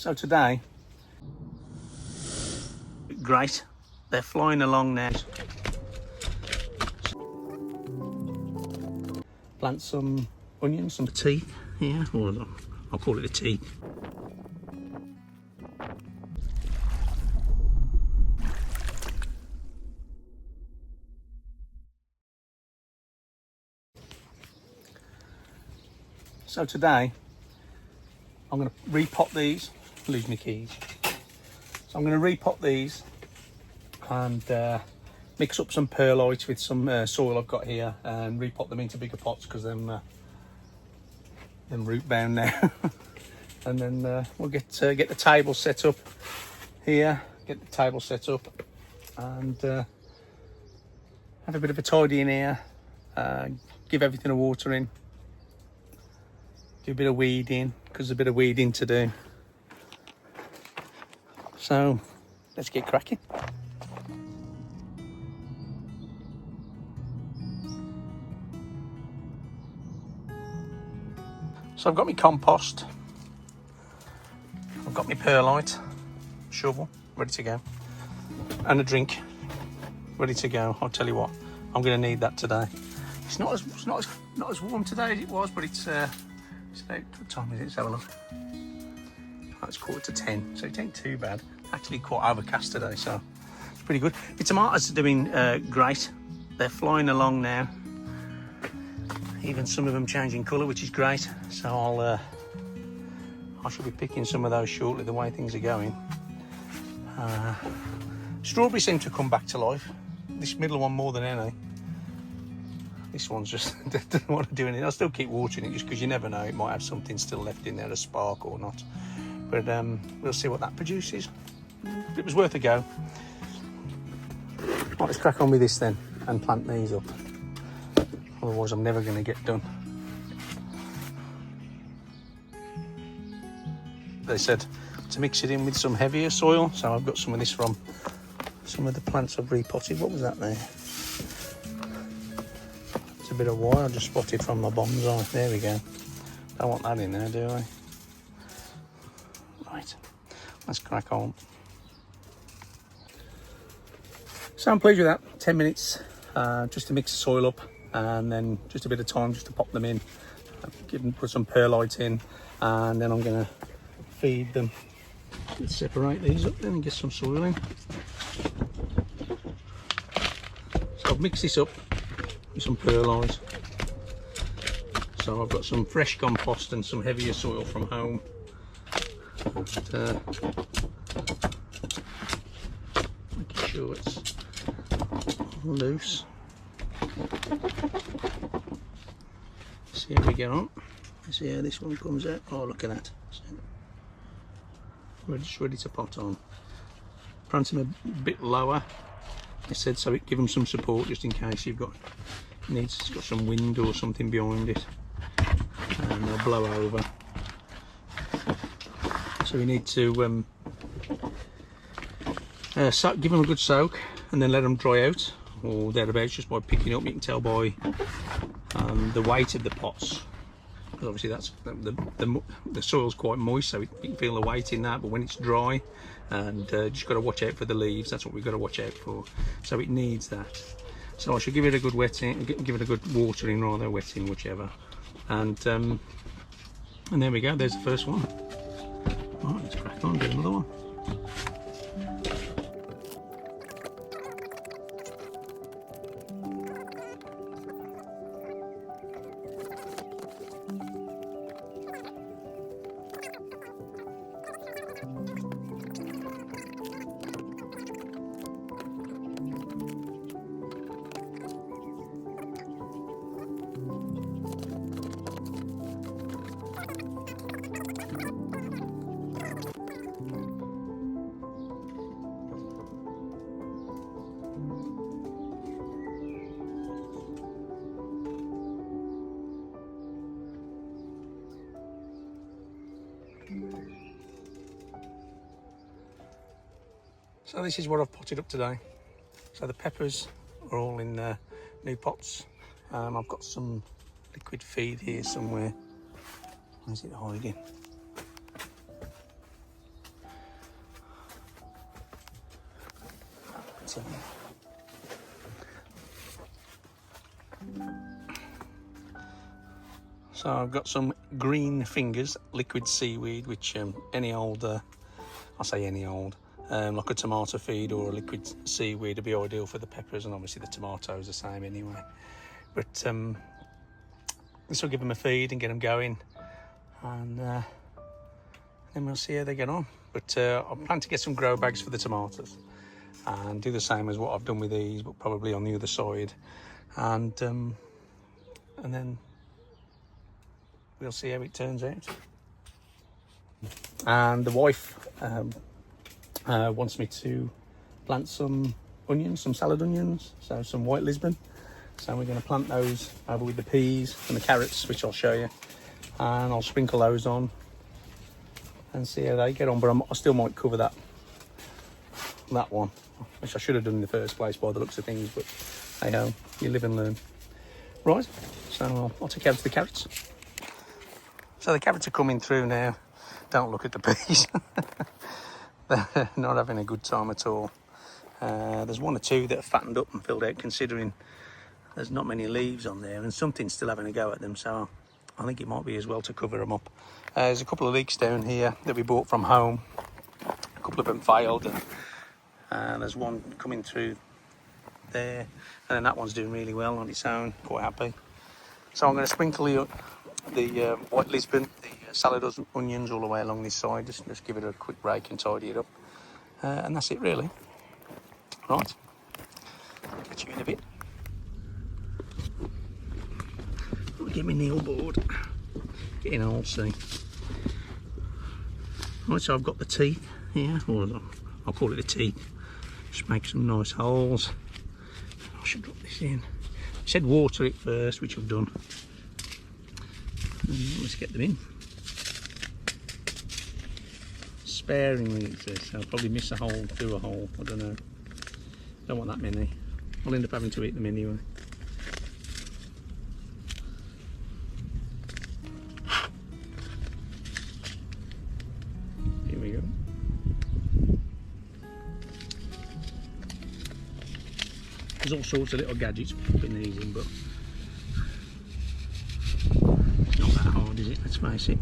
So today, great, they're flying along now. Plant some onions, some teeth here, or I'll call it a tea. So today, I'm going to repot these, lose my keys. So I'm going to repot these and mix up some perlite with some soil I've got here and repot them into bigger pots because them root bound now. And then we'll get the table set up here, get the table set up and have a bit of a tidy in here, give everything a watering. Do a bit of weeding, because there's a bit of weeding to do. So, let's get cracking. So I've got my compost. I've got my perlite, shovel, ready to go. And a drink, ready to go. I'll tell you what, I'm going to need that today. It's not as warm today as it was, but it's about, what time is it? Let's have a look. Oh, it's 9:45, so it ain't too bad. Actually quite overcast today, so it's pretty good. The tomatoes are doing great. They're flying along now. Even some of them changing colour, which is great. So I shall be picking some of those shortly, the way things are going. Strawberries seem to come back to life. This middle one more than any. This one's just doesn't want to do anything. I'll still keep watering it just because you never know, it might have something still left in there, a spark or not. But we'll see what that produces. It was worth a go. Right, let's crack on with this then and plant these up. Otherwise I'm never going to get done. They said to mix it in with some heavier soil, so I've got some of this from some of the plants I've repotted. What was that there? It's a bit of wire I just spotted from my bonsai. There we go. Don't want that in there, do I? Right, let's crack on. So I'm pleased with that. 10 minutes just to mix the soil up, and then just a bit of time just to pop them in, put some perlite in, and then I'm going to feed them. Let's separate these up then and get some soil in. So I've mixed this up with some perlite. So I've got some fresh compost and some heavier soil from home. But, making sure it's loose. See how we get on. See how this one comes out. Oh, look at that. We're just ready to pot on. Plant them a bit lower, I said, so it give them some support just in case you've got it's got some wind or something behind it, and they'll blow over. So we need to give them a good soak and then let them dry out or thereabouts, just by picking up. You can tell by the weight of the pots. Obviously that's the soil's quite moist, so you can feel the weight in that, but when it's dry, and just got to watch out for the leaves. That's what we've got to watch out for, so it needs that. So I should give it a good wetting, give it a good watering, rather wetting, whichever, and there we go, there's the first one. Right, let's crack on, do another one. So this is what I've potted up today. So the peppers are all in new pots. I've got some liquid feed here somewhere. Where's it hiding? So I've got some green fingers liquid seaweed, which any old, I say any old, like a tomato feed or a liquid seaweed would be ideal for the peppers, and obviously the tomatoes the same anyway. But this will give them a feed and get them going, and then we'll see how they get on. But I plan to get some grow bags for the tomatoes and do the same as what I've done with these, but probably on the other side, and then we'll see how it turns out. And the wife wants me to plant some onions, some salad onions, so some white Lisbon. So we're going to plant those over with the peas and the carrots, which I'll show you, and I'll sprinkle those on and see how they get on. But I still might cover that one, which I should have done in the first place by the looks of things, but hey ho, you live and learn. Right, so I'll take out to the carrots. So the carrots are coming through now. Don't look at the peas. They're not having a good time at all. There's one or two that are fattened up and filled out, considering there's not many leaves on there, and something's still having a go at them, so I think it might be as well to cover them up. There's a couple of leeks down here that we bought from home. A couple of them failed, and there's one coming through there, and then that one's doing really well on its own, quite happy. So I'm going to sprinkle the white Lisbon, the salad onions all the way along this side, just give it a quick rake and tidy it up, and that's it really. Right, I'll catch you in a bit. I'll get my nail board, getting old, see. Right, so I've got the teeth here, or I'll call it a teeth. Just make some nice holes. I should drop this in. I said water it first, which I've done. And let's get them in. Sparingly it says, so I'll probably miss a hole through a hole, I don't know. Don't want that many. I'll end up having to eat them anyway. Here we go. There's all sorts of little gadgets for popping these in, but it's not that hard, is it? Let's face it.